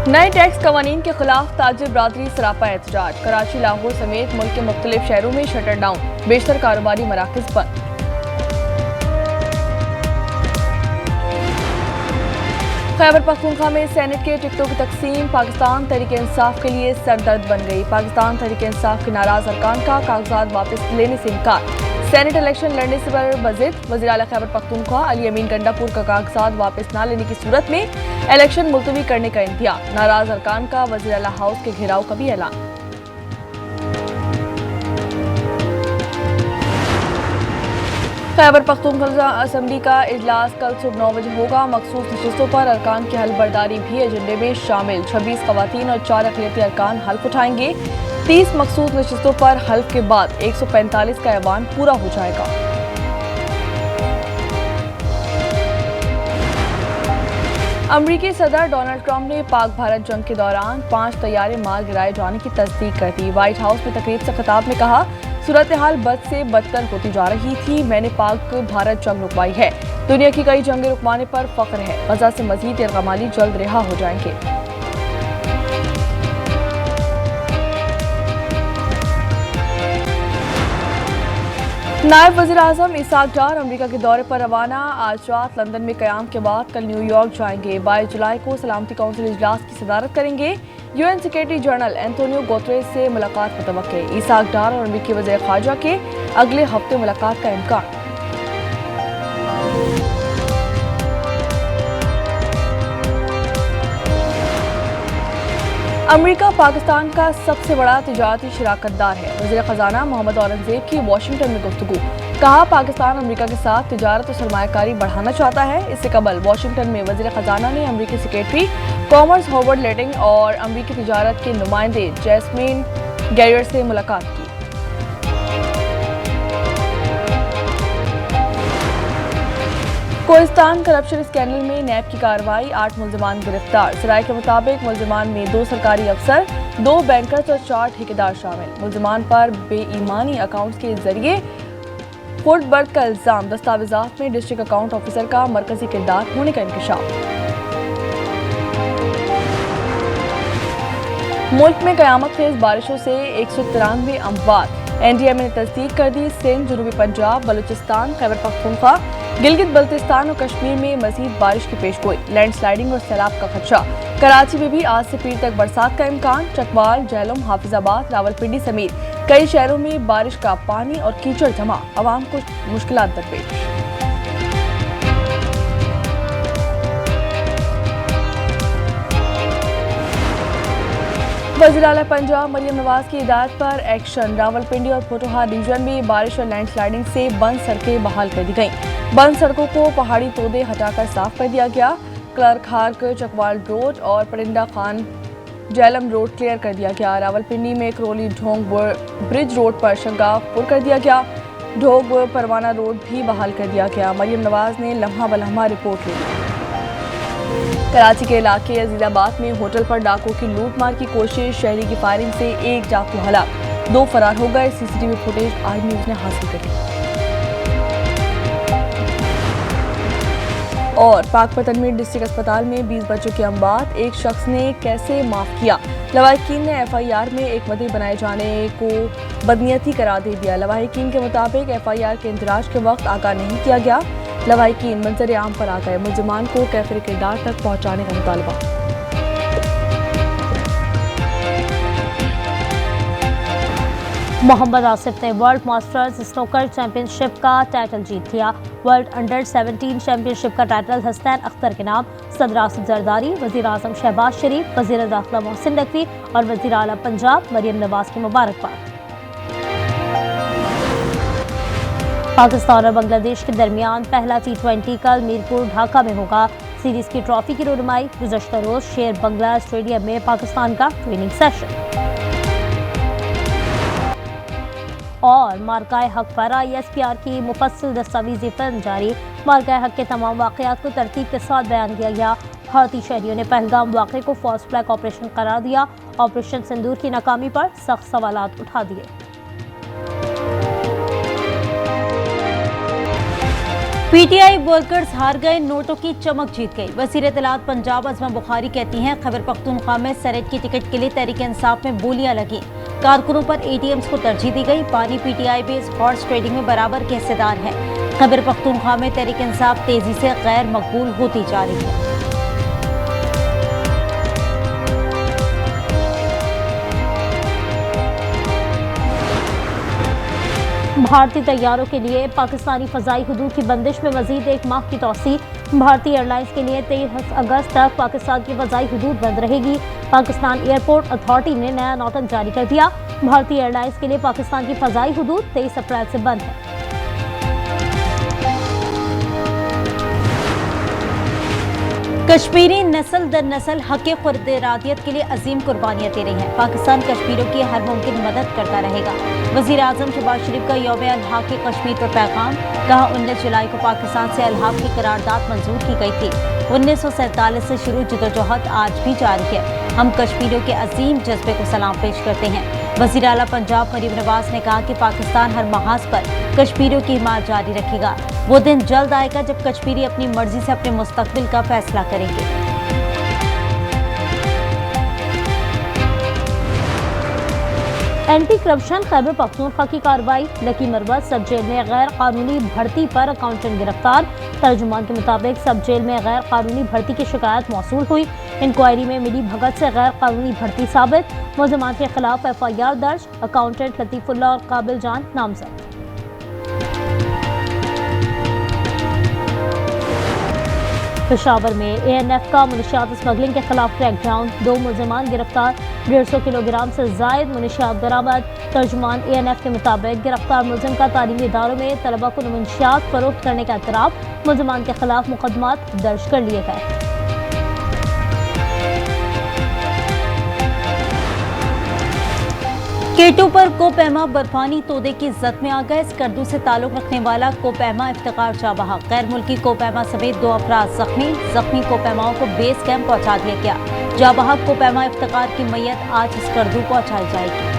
नए टैक्स कवानीन के खिलाफ ताजिर बरादरी सरापा एहतजाज। कराची, लाहौर समेत मुल्क के मुख्तलिफ शहरों में शटर डाउन, बेशतर कारोबारी मराकज बंद। खैबर पख्तूनख्वा में सेनेट के टिकटों की तकसीम पाकिस्तान तहरीक-ए-इंसाफ के लिए सरदर्द बन गई। पाकिस्तान तहरीक-ए-इंसाफ के नाराज अरकान का कागजात वापस लेने से इनकार। सेनेट इलेक्शन लड़ने से पर बजिद। वज़ीर आला खैबर पख्तूनख्वा अली अमीन गंडापुर का कागजात वापस न लेने की सूरत में इलेक्शन मुलतवी करने का इंतहा। नाराज अरकान का वज़ीर आला हाउस के घेराव का भी ऐलान। खैबर पख्तूनख्वा असम्बली का इजलास कल सुबह 9 बजे होगा। मखसूस नशिस्तों पर अरकान की हल्फबर्दारी भी एजेंडे में शामिल। 26 खवातीन और 4 अक़लियती अरकान हल्फ उठाएंगे। 30 मखसूस नशिस्तों पर हल्फ के बाद 145 का ऐवान पूरा हो जाएगा। अमरीकी सदर डोनाल्ड ट्रंप ने पाक भारत जंग के दौरान 5 तैयारे मार गिराए जाने की तस्दीक कर दी। व्हाइट हाउस में तकरीब से खिताब में कहा, सूरत हाल बद से बदतर होती जा रही थी। मैंने पाक भारत जंग रुकवाई है। दुनिया की कई जंगें रुकवाने पर फख्र है। गजा से मजीद यरगमाली जल्द रिहा हो जाएंगे। नायब वज़ीर आज़म इसाक डार अमरीका के दौरे पर रवाना। आज रात लंदन में क़याम के बाद कल न्यूयॉर्क जाएंगे। 22 जुलाई को सलामती कौंसिल इजलास की सदारत करेंगे। UN secretary general Antonio Guterres से मुलाकात मुतवक्के। इसाक डार और अमरीकी वज़ीर ख़ारजा के अगले हफ्ते मुलाकात का इम्कान। अमरीका पाकिस्तान का सबसे बड़ा तिजारती शराकतदार है। वज़ीर ख़जाना मोहम्मद औरंगज़ेब की वाशिंगटन में गुफ्तगू। कहा, पाकिस्तान अमरीका के साथ तिजारत और सरमायाकारी बढ़ाना चाहता है। इससे कबल वाशिंगटन में वज़ीर ख़जाना ने अमरीकी सेक्रेटरी कॉमर्स हॉवर्ड लेटिंग और अमरीकी तिजारत के नुमाइंदे जैस्मिन गैरियर से मुलाकात की। कोहिस्तान करप्शन स्कैंडल में नैब की कार्रवाई। 8 मुल्जिमान गिरफ्तार। सराय के मुताबिक मुल्जिमान में 2 सरकारी अफसर, 2 बैंकर्स और 4 ठेकेदार शामिल। मुल्जिमान पर बेईमानी अकाउंट्स के जरिए फुट बर्थ का इल्जाम। दस्तावेजात में डिस्ट्रिक्ट अकाउंट ऑफिसर का मरकजी किरदार होने का इंकशाफ। मुल्क में कयामत खेज बारिशों से 193 अमवात। एनडीएमए ने तस्दीक कर दी। सिंध, जनूबी पंजाब, बलूचिस्तान, खैबर पख्तूनख्वा, गिलगित बल्तिस्तान और कश्मीर में मजीद बारिश की पेशगोई। लैंडस्लाइडिंग और सैलाब का खदशा। कराची में भी आज से पीर तक बरसात का इम्कान। चकवाल, झेलम, हाफिजाबाद, रावलपिंडी समेत कई शहरों में बारिश का पानी और कीचड़ जमा। आवाम को मुश्किलात दरपेश। वज़ीर आला पंजाब मरियम नवाज की हिदायत पर एक्शन। रावलपिंडी और पोटोहा रीजन में बारिश और लैंडस्लाइडिंग से बंद सड़कें बहाल कर दी गईं। बंद सड़कों को पहाड़ी तोदे हटाकर साफ कर दिया गया। क्लर्क हार्क, चकवाल रोड और परिंदा खान झेलम रोड क्लियर कर दिया गया। रावलपिंडी में करोली ढोंग ब्रिज रोड पर शंगापुर कर दिया गया। ढोंग परवाना रोड भी बहाल कर दिया गया। मरियम नवाज ने लम्हा बलम्हा रिपोर्ट ली। कराची के इलाके अजीजाबाद में होटल पर डाकुओं की लूटमार की कोशिश। शहरी की फायरिंग से 1 डाकू हलाक, 2 फरार हो गए। सीसीटीवी फुटेज आज न्यूज़ ने हासिल कर ली। और पाकपतन में डिस्ट्रिक्ट अस्पताल में 20 बच्चों की अमवात। एक शख्स ने कैसे माफ किया। लवाहिकीन ने एफआईआर में एक वदी बनाए जाने को बदनीयती करार दे दिया। लवाहिकीन के मुताबिक एफआईआर के इंदराज के वक्त आगाह नहीं किया गया। लवाहिकीन मंजर आम पर आ गए। मुल्जिमान को कैफिर किरदार तक पहुंचाने का मुतालबा। मोहम्मद आसिफ ने वर्ल्ड मास्टर्स स्नूकर चैंपियनशिप का टाइटल जीत लिया। वर्ल्ड अंडर 17 चैंपियनशिप का टाइटल हसनैन अख्तर के नाम। सदर आसिफ जरदारी, वज़ीर आज़म शहबाज शरीफ, वज़ीर दाखिला मोहसिन नकवी और वज़ीर आला पंजाब मरियम नवाज की मुबारकबाद। पाकिस्तान और बांग्लादेश के दरमियान पहला T20 कल मीरपुर ढाका में होगा। सीरीज की ट्रॉफी की रोनुमाई गुज़श्ता रोज शेर बंगला स्टेडियम में पाकिस्तान का ट्रेनिंग सेशन। और मार्काए हक पर ISPR की मुफस्सिल दस्तावेजी फिल्म जारी। मार्काए हक के तमाम वाक़यात को तरतीब के साथ बयान किया गया। भारतीय शहरियों ने पहलगाम वाक़े को फॉल्स फ्लैग ऑपरेशन करार दिया। ऑपरेशन सिंदूर की नाकामी पर सख्त सवालात उठा दिए। पीटीआई वर्कर्स हार गए, नोटों की चमक जीत गई। वज़ीर इत्तलात पंजाब अज़मा बुखारी कहती हैं, खैबर पख्तूनख्वा में सेनेट की टिकट के लिए तहरीक इंसाफ में बोलियां लगी। कारकुनों पर एटीएम्स को तरजीह दी गई। पानी पीटीआई भी इस हॉर्स ट्रेडिंग में बराबर के हिस्सेदार है। खैबर पख्तूनख्वा में तहरीक इंसाफ तेजी से गैर मकबूल होती जा रही है। भारतीय तैयारों के लिए पाकिस्तानी फ़ज़ाई हुदूद की बंदिश में मज़ीद 1 माह की तौसी। भारतीय एयरलाइंस के लिए 23 अगस्त तक पाकिस्तान की फ़ज़ाई हुदूद बंद रहेगी। पाकिस्तान एयरपोर्ट अथॉरिटी ने नया नोटिस जारी कर दिया। भारतीय एयरलाइंस के लिए पाकिस्तान की फ़ज़ाई हुदूद 23 अप्रैल से बंद है। कश्मीरी नस्ल दर नस्ल हक़ खुर्द इरादियत के लिए अजीम कुर्बानियाँ दे रही हैं। पाकिस्तान कश्मीरियों की हर मुमकिन मदद करता रहेगा। वज़ीर आज़म शहबाज शरीफ का यौम अलहाक़ कश्मीर पर पैगाम। कहा, 19 जुलाई को पाकिस्तान से अलहाक़ की करारदाद मंजूर की गई थी। 1947 से शुरू जदोजहद आज भी जारी है। हम कश्मीरियों के अजीम जज्बे को सलाम पेश करते हैं। वज़ीर आला पंजाब मरीम नवाज ने कहा कि पाकिस्तान हर महाज पर कश्मीरियों की हिमायत जारी रखेगा। वो दिन जल्द आएगा जब कश्मीरी अपनी मर्जी से अपने मुस्तकबिल का फैसला करेंगे। एंटी करप्शन खैबर पख्तूनख्वा की कार्रवाई। लकी मरवत सब जेल में गैर कानूनी भर्ती पर अकाउंटेंट गिरफ्तार। तर्जुमान के मुताबिक सब जेल में गैर कानूनी भर्ती की शिकायत मौसूल हुई। इंक्वायरी में मिली भगत से गैर कानूनी भर्ती साबित। मुलजमान के खिलाफ FIR दर्ज। अकाउंटेंट लतीफुल्लाह और काबिल जान नामजद। पेशावर में ANF का मुनशियात स्मगलिंग के खिलाफ क्रैकडाउन। 2 मुलजमान गिरफ्तार। 150 किलोग्राम से जायद मुनशियात बरामद। तर्जुमान ANF के मुताबिक गिरफ्तार मुलजिम का तालीमी इदारों में तलबा को मुनशियात फरोख्त करने का एतराफ़। मुलजमान के खिलाफ मुकदमात दर्ज कर लिए गए। केटू पर कोपैमा बर्फानी तोदे की जद में आ गए। स्कर्दू से ताल्लुक रखने वाला कोपैमा इफ्तिकार शाह बहा। गैर मुल्की कोपैमा समेत 2 अफराद जख्मी कोपैमाओं को बेस कैंप पहुंचा दिया गया। जाबहा कोपैमा इफ्तिकार की मैयत आज स्कर्दू पहुंचाई जाएगी।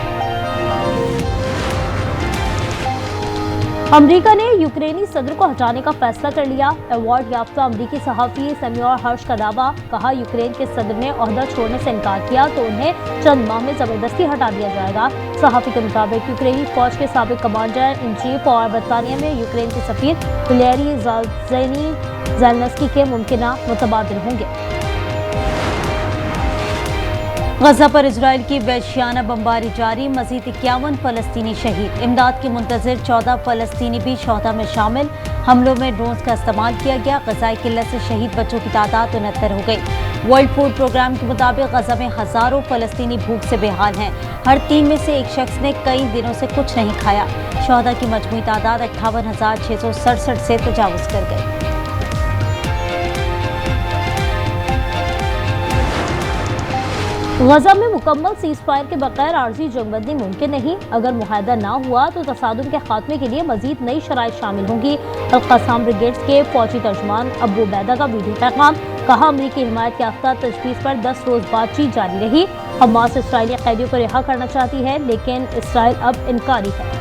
अमेरिका ने यूक्रेनी सदर को हटाने का फैसला कर लिया। अवार्ड याफ्ता अमेरिकी सहाफ़ी सैम्यूअल हर्श का दावा। कहा, यूक्रेन के सदर ने ओहदा छोड़ने से इनकार किया तो उन्हें चंद माह में जबरदस्ती हटा दिया जाएगा। सहाफ़ी के मुताबिक यूक्रेनी फौज के साबिक कमांडर इन चीफ और बरतानिया में यूक्रेन के सफीर वलेरी ज़ेलेंस्की के मुमकिना मुतबादिल होंगे। गजा पर इजराइल की वहशियाना बमबारी जारी। मजीद 51 फलस्तीनी शहीद। इमदाद के मुंतजर 14 फलस्तीनी भी शोहदा में शामिल। हमलों में ड्रोन्स का इस्तेमाल किया गया। गजाई किल्लत से शहीद बच्चों की तादाद 69 हो गई। वर्ल्ड फूड प्रोग्राम के मुताबिक गजा में हज़ारों फलस्तीनी भूख से बेहाल हैं। हर 3 में से एक शख्स ने कई दिनों से कुछ नहीं खाया। शोहदा की मजमूई तादाद 58,667 से तजावुज़ कर गई। गजा में मुकम्मल सीज फायर के बगैर आर्जी जंगबंदी मुमकिन नहीं। अगर मुआहदा ना हुआ तो तसादुम के खात्मे के लिए मजीद नई शराइत शामिल होंगी। अल-क़स्साम ब्रिगेड्स के फौजी तर्जुमान अबू उबैदा का वीडियो पैगाम। कहा, अमरीकी हिमायत याफ्ता तजवीज़ पर 10 रोज़ बातचीत जारी रही। हमास इसराइली कैदियों को रिहा करना चाहती है, लेकिन इसराइल अब इनकारी है।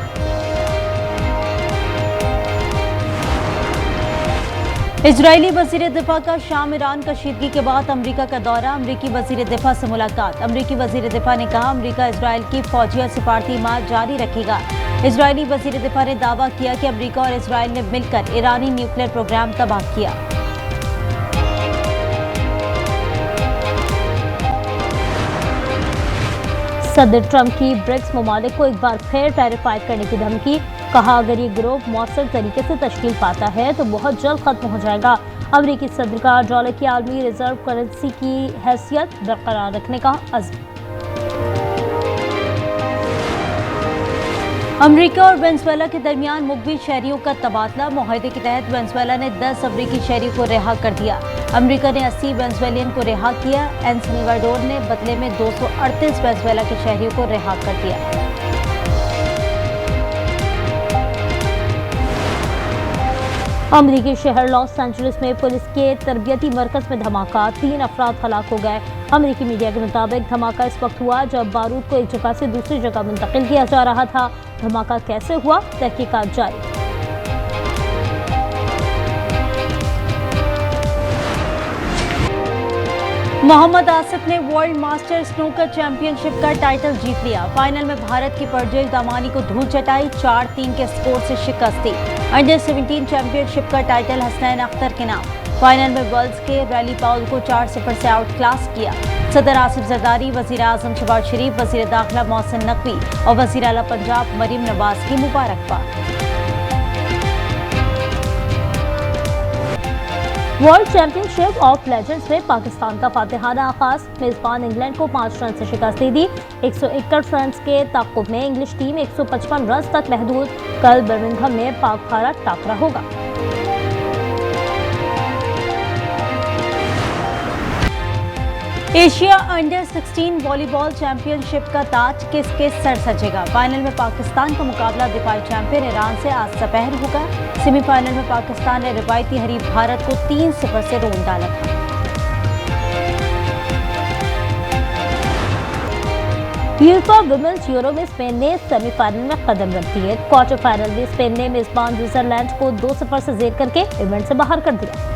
इजरायली वज़ीर दिफा का शाम ईरान कशीदगी के बाद अमरीका का दौरा। अमरीकी वज़ीर दिफा से मुलाकात। अमरीकी वज़ीर दिफा ने कहा, अमरीका इजराइल की फौजी और सिफारती हिमायत जारी रखेगा। इजरायली वज़ीर दिफा ने दावा किया कि अमरीका और इजराइल ने मिलकर ईरानी न्यूक्लियर प्रोग्राम तबाह किया। सदर ट्रंप की ब्रिक्स ममालिक को एक बार फिर टेरिफाइड करने की धमकी। कहा, अगर ये ग्रुप मौसर तरीके से तश्कील पाता है तो बहुत जल्द खत्म हो जाएगा। अमरीकी सदर का डॉलर की आलमी रिजर्व करेंसी की हैसियत बरकरार रखने का अज़्म। अमरीका और वेनेजुएला के दरमियान मुकबिल शहरियों का तबादला। मुआहदे के तहत वेनेजुएला ने 10 अमरीकी शहरियों को रिहा कर दिया। अमरीका ने 80 वेनेजुएलियन को रिहा किया। एल सल्वाडोर ने बदले में 238 वेनेजुएला के शहरियों को रिहा कर दिया। अमरीकी शहर लॉस एंजलिस में पुलिस के तरबियती मरकज में धमाका। 3 अफराद हलाक हो गए। अमरीकी मीडिया के मुताबिक धमाका इस वक्त हुआ जब बारूद को एक जगह से दूसरी जगह मुंतकिल किया जा रहा था। धमाका कैसे हुआ, तहकीकात जारी। मोहम्मद आसिफ ने वर्ल्ड मास्टर स्नूकर चैंपियनशिप का टाइटल जीत लिया। फाइनल में भारत की परजेल दामानी को धूल चटाई, 4-3 के स्कोर से शिकस्त दी। अंडर 17 चैंपियनशिप का टाइटल हसनैन अख्तर के नाम। फाइनल में वर्ल्ड्स के रैली पाउल को 4-0 से आउट क्लास किया। सदर आसिफ जरदारी, वजीर आजम शहबाज शरीफ, वजीर दाखिला मोहसिन नकवी और वजीर आला पंजाब मरीम नवाज की मुबारकबाद। वर्ल्ड चैंपियनशिप ऑफ लेजेंड्स में पाकिस्तान का फातिहाना आगाज। मेजबान इंग्लैंड को 5 रन से शिकस्त दे दी। 161 रन के ताक़ुब में इंग्लिश टीम 155 रन तक महदूद। कल बर्मिंघम में पाक भारत टाकरा होगा। एशिया अंडर 16 वॉलीबॉल चैंपियनशिप का ताज किसके सर सजेगा। फाइनल में पाकिस्तान का मुकाबला दिफाई चैंपियन ईरान से आज दोपहर होगा। सेमीफाइनल में पाकिस्तान ने रिवायती हरीफ भारत को 3-0 से रोन डाला था। यूफा वुमेन्स यूरो में स्पेन ने सेमीफाइनल में कदम रख दिए। क्वार्टर फाइनल में स्पेन ने मेजबान स्विट्जरलैंड को 2-0 से जेर करके इवेंट से बाहर कर दिया।